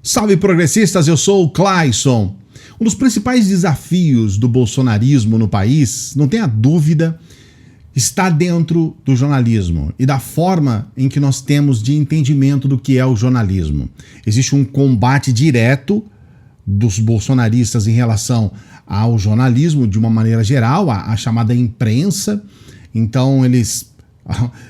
Salve progressistas, eu sou o Clayson. Um dos principais desafios do bolsonarismo no país, não tenha dúvida, está dentro do jornalismo e da forma em que nós temos de entendimento do que é o jornalismo. Existe um combate direto dos bolsonaristas em relação ao jornalismo de uma maneira geral, a chamada imprensa. Então eles,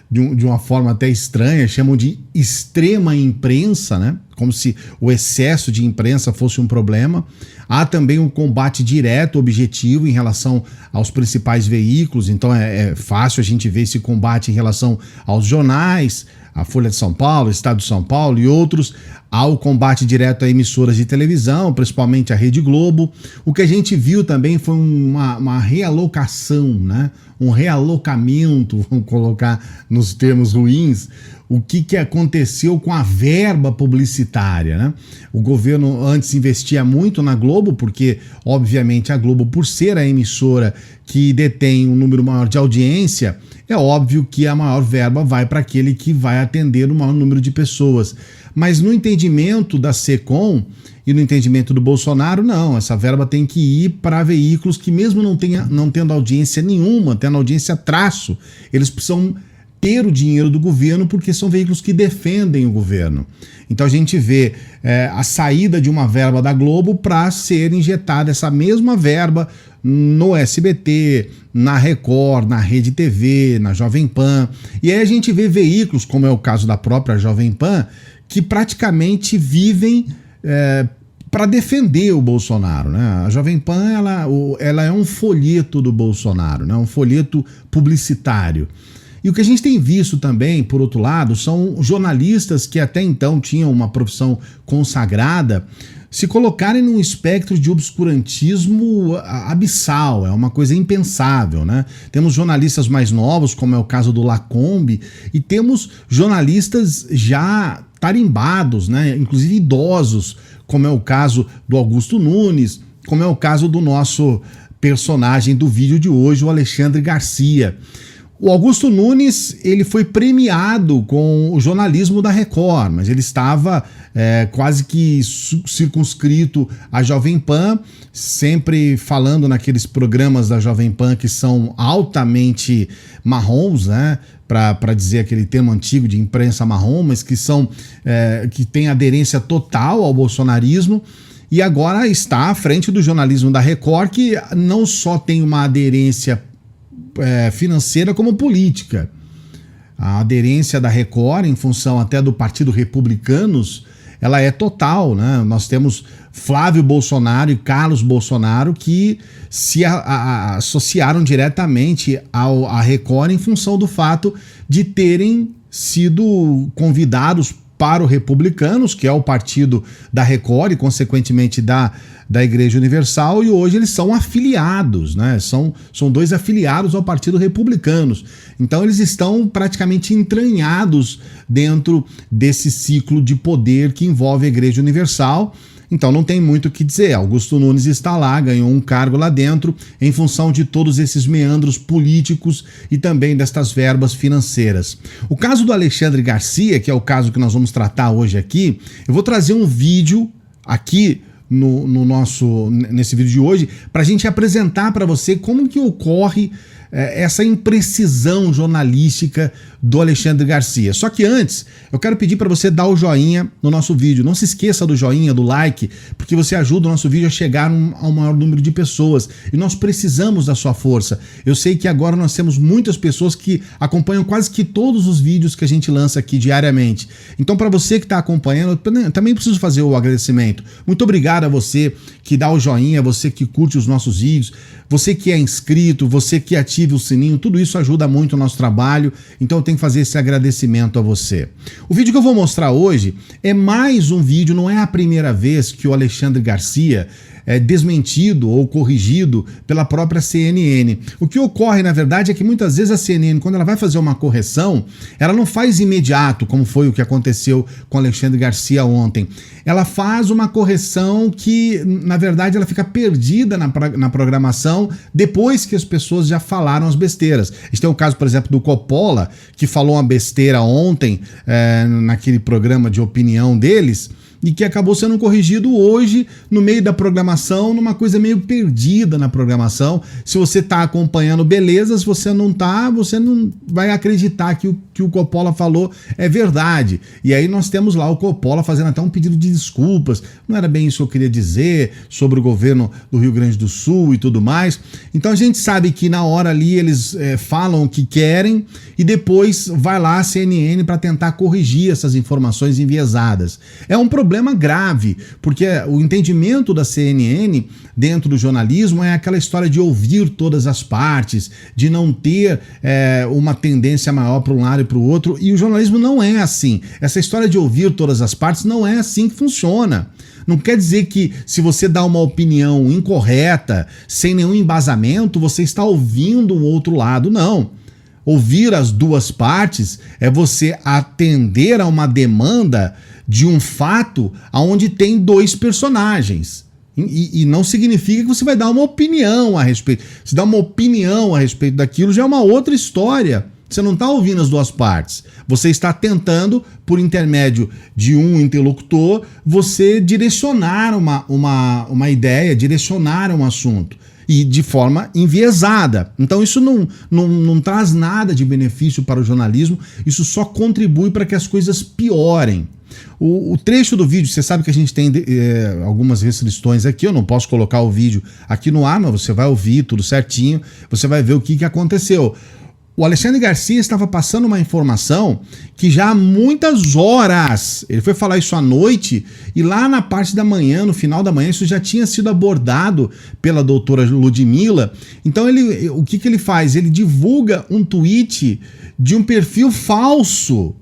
de uma forma até estranha, chamam de extrema imprensa, né? Como se o excesso de imprensa fosse um problema. Há também um combate direto, objetivo, em relação aos principais veículos. Então é fácil a gente ver esse combate em relação aos jornais, a Folha de São Paulo, Estado de São Paulo e outros. Há o combate direto a emissoras de televisão, principalmente a Rede Globo. O que a gente viu também foi uma realocação, né? Um realocamento, vamos colocar nos termos ruins, o que aconteceu com a verba publicitária, né? O governo antes investia muito na Globo, porque, obviamente, a Globo, por ser a emissora que detém um número maior de audiência, é óbvio que a maior verba vai para aquele que vai atender o maior número de pessoas. Mas no entendimento da SECOM e no entendimento do Bolsonaro, não. Essa verba tem que ir para veículos que, mesmo não tendo audiência nenhuma, tendo audiência traço, eles precisam ter o dinheiro do governo porque são veículos que defendem o governo. Então a gente vê a saída de uma verba da Globo para ser injetada essa mesma verba no SBT, na Record, na Rede TV, na Jovem Pan. E aí a gente vê veículos, como é o caso da própria Jovem Pan, que praticamente vivem para defender o Bolsonaro, né? A Jovem Pan ela é um folheto do Bolsonaro, né? Um folheto publicitário. E o que a gente tem visto também, por outro lado, são jornalistas que até então tinham uma profissão consagrada se colocarem num espectro de obscurantismo abissal. É uma coisa impensável, né? Temos jornalistas mais novos, como é o caso do Lacombe, e temos jornalistas já tarimbados, né? Inclusive idosos, como é o caso do Augusto Nunes, como é o caso do nosso personagem do vídeo de hoje, o Alexandre Garcia. O Augusto Nunes, ele foi premiado com o jornalismo da Record, mas ele estava quase que circunscrito à Jovem Pan, sempre falando naqueles programas da Jovem Pan que são altamente marrons, né? Para dizer aquele termo antigo de imprensa marrom, mas que tem aderência total ao bolsonarismo. E agora está à frente do jornalismo da Record, que não só tem uma aderência financeira como política. A aderência da Record, em função até do Partido Republicanos, ela é total, né? Nós temos Flávio Bolsonaro e Carlos Bolsonaro que se associaram diretamente à Record em função do fato de terem sido convidados para o Republicanos, que é o partido da Record e, consequentemente, da Igreja Universal, e hoje eles são afiliados, né? São dois afiliados ao Partido Republicanos. Então eles estão praticamente entranhados dentro desse ciclo de poder que envolve a Igreja Universal. Então não tem muito o que dizer. Augusto Nunes está lá, ganhou um cargo lá dentro em função de todos esses meandros políticos e também destas verbas financeiras. O caso do Alexandre Garcia, que é o caso que nós vamos tratar hoje aqui, eu vou trazer um vídeo aqui nesse vídeo de hoje para a gente apresentar para você como que ocorre essa imprecisão jornalística do Alexandre Garcia. Só que antes, eu quero pedir para você dar o joinha no nosso vídeo. Não se esqueça do joinha, do like, porque você ajuda o nosso vídeo a chegar ao maior número de pessoas. E nós precisamos da sua força. Eu sei que agora nós temos muitas pessoas que acompanham quase que todos os vídeos que a gente lança aqui diariamente. Então, para você que está acompanhando, eu também preciso fazer o agradecimento. Muito obrigado a você que dá o joinha, você que curte os nossos vídeos, você que é inscrito, você que ativa o sininho, tudo isso ajuda muito o nosso trabalho, então eu tenho que fazer esse agradecimento a você. O vídeo que eu vou mostrar hoje é mais um vídeo, não é a primeira vez que o Alexandre Garcia é desmentido ou corrigido pela própria CNN. O que ocorre, na verdade, é que muitas vezes a CNN, quando ela vai fazer uma correção, ela não faz imediato, como foi o que aconteceu com Alexandre Garcia ontem. Ela faz uma correção que, na verdade, ela fica perdida na programação depois que as pessoas já falaram as besteiras. A gente tem o caso, por exemplo, do Coppola, que falou uma besteira ontem naquele programa de opinião deles. e que acabou sendo corrigido hoje no meio da programação, numa coisa meio perdida na programação. Se você está acompanhando, beleza. Se você não está, você não vai acreditar que o Coppola falou é verdade. E aí nós temos lá o Coppola fazendo até um pedido de desculpas. Não era bem isso que eu queria dizer sobre o governo do Rio Grande do Sul e tudo mais. Então a gente sabe que na hora ali eles falam o que querem e depois vai lá a CNN para tentar corrigir essas informações enviesadas. É um problema grave, porque o entendimento da CNN dentro do jornalismo é aquela história de ouvir todas as partes, de não ter uma tendência maior para um lado e para o outro, e o jornalismo não é assim. Essa história de ouvir todas as partes não é assim que funciona. Não quer dizer que se você dá uma opinião incorreta, sem nenhum embasamento, você está ouvindo o outro lado, não. Ouvir as duas partes é você atender a uma demanda de um fato onde tem dois personagens. E não significa que você vai dar uma opinião a respeito. Se dá uma opinião a respeito daquilo, já é uma outra história. Você não está ouvindo as duas partes. Você está tentando, por intermédio de um interlocutor, você direcionar uma ideia, direcionar um assunto. E de forma enviesada. Então isso não traz nada de benefício para o jornalismo, isso só contribui para que as coisas piorem. O trecho do vídeo, você sabe que a gente tem algumas restrições aqui, eu não posso colocar o vídeo aqui no ar, mas você vai ouvir tudo certinho, você vai ver o que aconteceu. O Alexandre Garcia estava passando uma informação que já há muitas horas, ele foi falar isso à noite, e lá na parte da manhã, no final da manhã, isso já tinha sido abordado pela doutora Ludmilla. Então o que ele faz? Ele divulga um tweet de um perfil falso,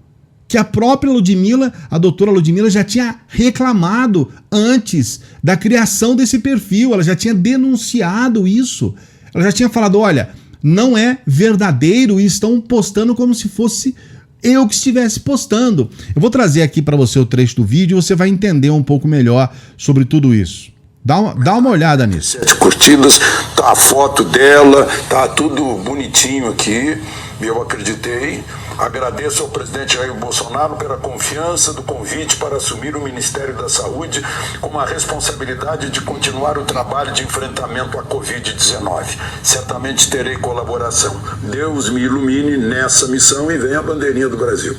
que a própria Ludmilla, a doutora Ludmilla, já tinha reclamado antes da criação desse perfil, ela já tinha denunciado isso, ela já tinha falado, olha, não é verdadeiro e estão postando como se fosse eu que estivesse postando. Eu vou trazer aqui para você o trecho do vídeo e você vai entender um pouco melhor sobre tudo isso. Dá uma olhada nisso. 7 curtidas, tá a foto dela, tá tudo bonitinho aqui, e eu acreditei. Agradeço ao presidente Jair Bolsonaro pela confiança do convite para assumir o Ministério da Saúde com a responsabilidade de continuar o trabalho de enfrentamento à Covid-19. Certamente terei colaboração. Deus me ilumine nessa missão e venha a bandeirinha do Brasil.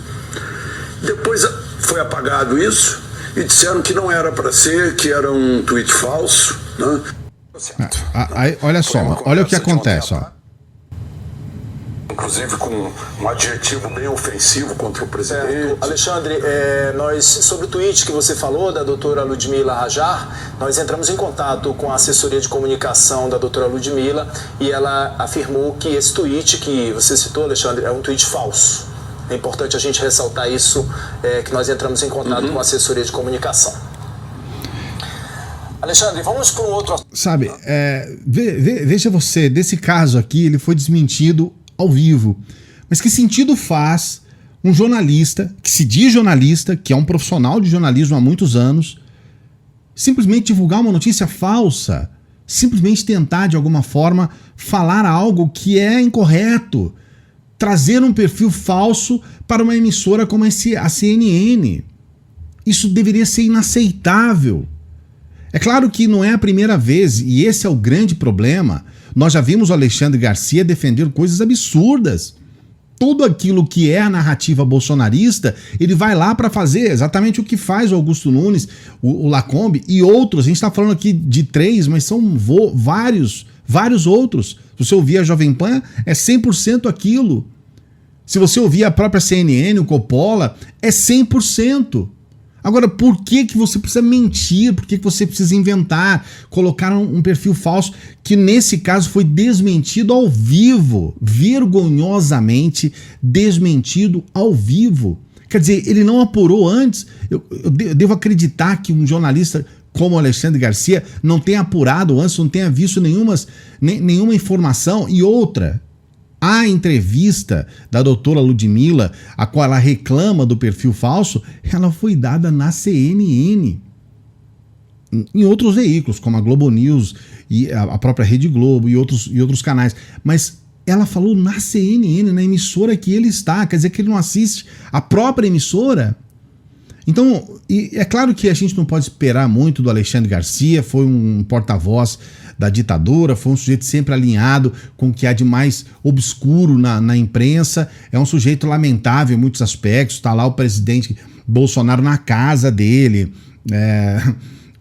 Depois foi apagado isso e disseram que não era para ser, que era um tweet falso, né? Olha só, olha o que acontece, ó. Inclusive com um adjetivo bem ofensivo contra o presidente. Alexandre, nós, sobre o tweet que você falou da doutora Ludmilla Rajar, nós entramos em contato com a assessoria de comunicação da doutora Ludmilla e ela afirmou que esse tweet que você citou, Alexandre, é um tweet falso. É importante a gente ressaltar isso, que nós entramos em contato com a assessoria de comunicação. Alexandre, vamos para um outro assunto. Sabe, veja você, desse caso aqui, ele foi desmentido ao vivo. Mas que sentido faz um jornalista, que se diz jornalista, que é um profissional de jornalismo há muitos anos, simplesmente divulgar uma notícia falsa, simplesmente tentar de alguma forma falar algo que é incorreto, trazer um perfil falso para uma emissora como a CNN. Isso deveria ser inaceitável. É claro que não é a primeira vez, e esse é o grande problema. Nós já vimos o Alexandre Garcia defender coisas absurdas. Tudo aquilo que é a narrativa bolsonarista, ele vai lá para fazer exatamente o que faz o Augusto Nunes, o Lacombe e outros. A gente está falando aqui de 3, mas são vários outros. Se você ouvir a Jovem Pan, é 100% aquilo. Se você ouvir a própria CNN, o Coppola, é 100%. Agora, por que você precisa mentir? Por que você precisa inventar? Colocar um perfil falso que, nesse caso, foi desmentido ao vivo. Vergonhosamente desmentido ao vivo. Quer dizer, ele não apurou antes. Eu devo acreditar que um jornalista como o Alexandre Garcia não tenha apurado antes, não tenha visto nenhuma informação. E outra, a entrevista da doutora Ludmilla, a qual ela reclama do perfil falso, ela foi dada na CNN. Em outros veículos, como a Globo News e a própria Rede Globo e outros canais. Mas ela falou na CNN, na emissora que ele está. Quer dizer que ele não assiste a própria emissora. Então, é claro que a gente não pode esperar muito do Alexandre Garcia, foi um porta-voz da ditadura, foi um sujeito sempre alinhado com o que há de mais obscuro na imprensa, é um sujeito lamentável em muitos aspectos, está lá o presidente Bolsonaro na casa dele,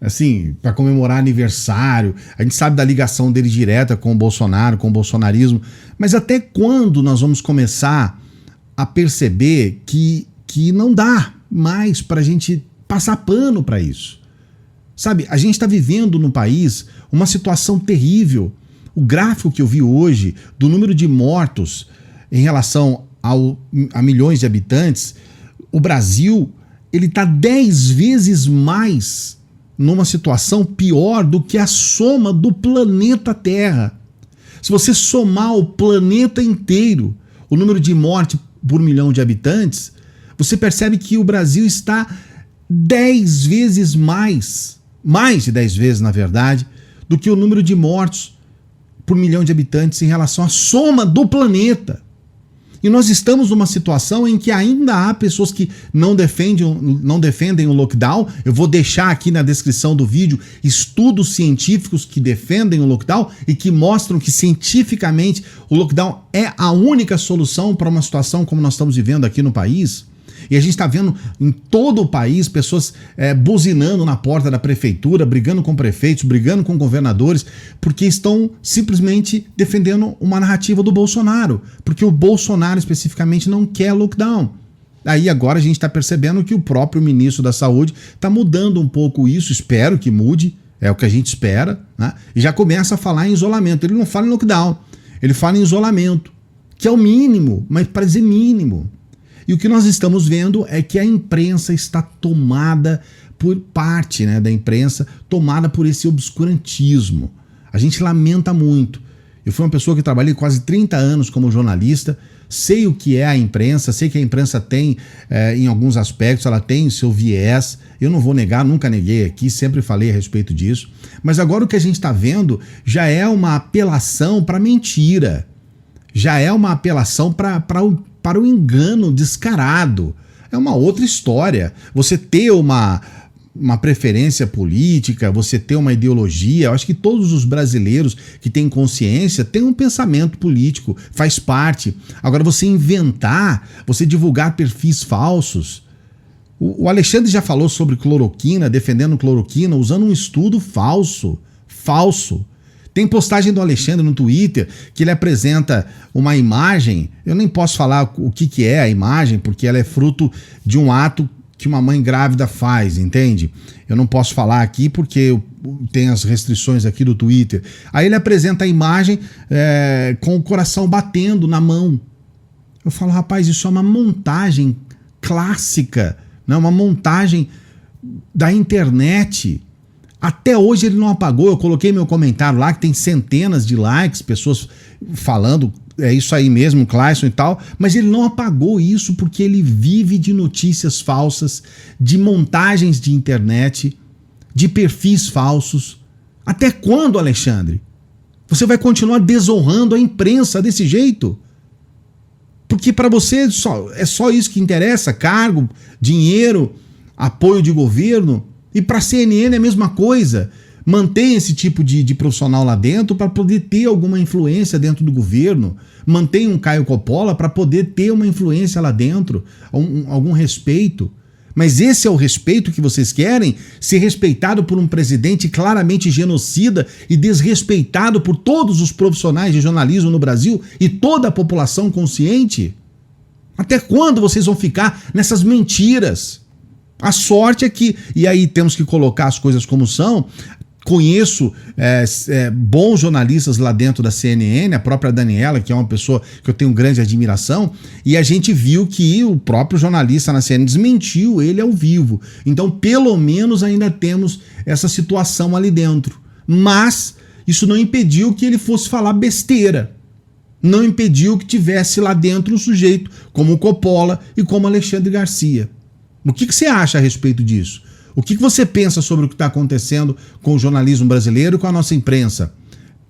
assim, para comemorar aniversário, a gente sabe da ligação dele direta com o Bolsonaro, com o bolsonarismo, mas até quando nós vamos começar a perceber que não dá mais para a gente passar pano para isso? Sabe, a gente está vivendo no país uma situação terrível. O gráfico que eu vi hoje do número de mortos em relação a milhões de habitantes, o Brasil ele está 10 vezes mais numa situação pior do que a soma do planeta Terra. Se você somar o planeta inteiro, o número de mortes por milhão de habitantes, você percebe que o Brasil está 10 vezes mais de 10 vezes, na verdade, do que o número de mortos por milhão de habitantes em relação à soma do planeta. E nós estamos numa situação em que ainda há pessoas que não defendem o lockdown. Eu vou deixar aqui na descrição do vídeo estudos científicos que defendem o lockdown e que mostram que cientificamente o lockdown é a única solução para uma situação como nós estamos vivendo aqui no país. E a gente está vendo em todo o país pessoas buzinando na porta da prefeitura, brigando com prefeitos, brigando com governadores, porque estão simplesmente defendendo uma narrativa do Bolsonaro, porque o Bolsonaro especificamente não quer lockdown. Aí agora a gente está percebendo que o próprio ministro da Saúde está mudando um pouco isso, espero que mude, é o que a gente espera, né? E já começa a falar em isolamento. Ele não fala em lockdown, ele fala em isolamento, que é o mínimo, mas para dizer mínimo. E o que nós estamos vendo é que a imprensa está tomada por parte, né, da imprensa, tomada por esse obscurantismo. A gente lamenta muito. Eu fui uma pessoa que trabalhei quase 30 anos como jornalista, sei o que é a imprensa, sei que a imprensa tem, em alguns aspectos, ela tem seu viés. Eu não vou negar, nunca neguei aqui, sempre falei a respeito disso. Mas agora o que a gente está vendo já é uma apelação para mentira. Já é uma apelação para o engano descarado. É uma outra história. Você ter uma preferência política, você ter uma ideologia, eu acho que todos os brasileiros que têm consciência têm um pensamento político, faz parte. Agora, você inventar, você divulgar perfis falsos. O Alexandre já falou sobre cloroquina, defendendo cloroquina, usando um estudo falso. Tem postagem do Alexandre no Twitter que ele apresenta uma imagem, eu nem posso falar o que é a imagem, porque ela é fruto de um ato que uma mãe grávida faz, entende? Eu não posso falar aqui porque tem as restrições aqui do Twitter. Aí ele apresenta a imagem com o coração batendo na mão. Eu falo, rapaz, isso é uma montagem clássica, né? Uma montagem da internet. Até hoje ele não apagou, eu coloquei meu comentário lá, que tem centenas de likes, pessoas falando, é isso aí mesmo, Clayson e tal, mas ele não apagou isso porque ele vive de notícias falsas, de montagens de internet, de perfis falsos. Até quando, Alexandre? Você vai continuar desonrando a imprensa desse jeito? Porque para você é só isso que interessa, cargo, dinheiro, apoio de governo. E para a CNN é a mesma coisa. Mantém esse tipo de profissional lá dentro para poder ter alguma influência dentro do governo. Mantém um Caio Coppola para poder ter uma influência lá dentro, algum respeito. Mas esse é o respeito que vocês querem? Ser respeitado por um presidente claramente genocida e desrespeitado por todos os profissionais de jornalismo no Brasil e toda a população consciente? Até quando vocês vão ficar nessas mentiras? A sorte é que, e aí temos que colocar as coisas como são, conheço bons jornalistas lá dentro da CNN, a própria Daniela, que é uma pessoa que eu tenho grande admiração, e a gente viu que o próprio jornalista na CNN desmentiu ele ao vivo. Então, pelo menos ainda temos essa situação ali dentro. Mas isso não impediu que ele fosse falar besteira. Não impediu que tivesse lá dentro um sujeito como o Coppola e como Alexandre Garcia. O que você acha a respeito disso? O que você pensa sobre o que está acontecendo com o jornalismo brasileiro e com a nossa imprensa?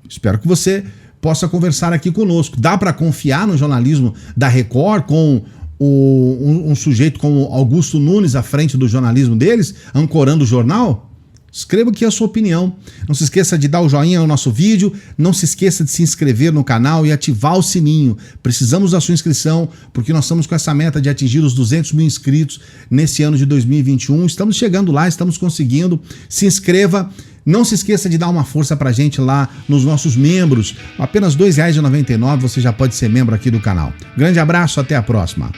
Espero que você possa conversar aqui conosco. Dá para confiar no jornalismo da Record com um sujeito como Augusto Nunes à frente do jornalismo deles, ancorando o jornal? Escreva aqui a sua opinião. Não se esqueça de dar o joinha no nosso vídeo, não se esqueça de se inscrever no canal e ativar o sininho. Precisamos da sua inscrição, porque nós estamos com essa meta de atingir os 200 mil inscritos nesse ano de 2021. Estamos chegando lá, estamos conseguindo. Se inscreva. Não se esqueça de dar uma força pra gente lá nos nossos membros. Apenas R$ 2,99 você já pode ser membro aqui do canal. Grande abraço, até a próxima.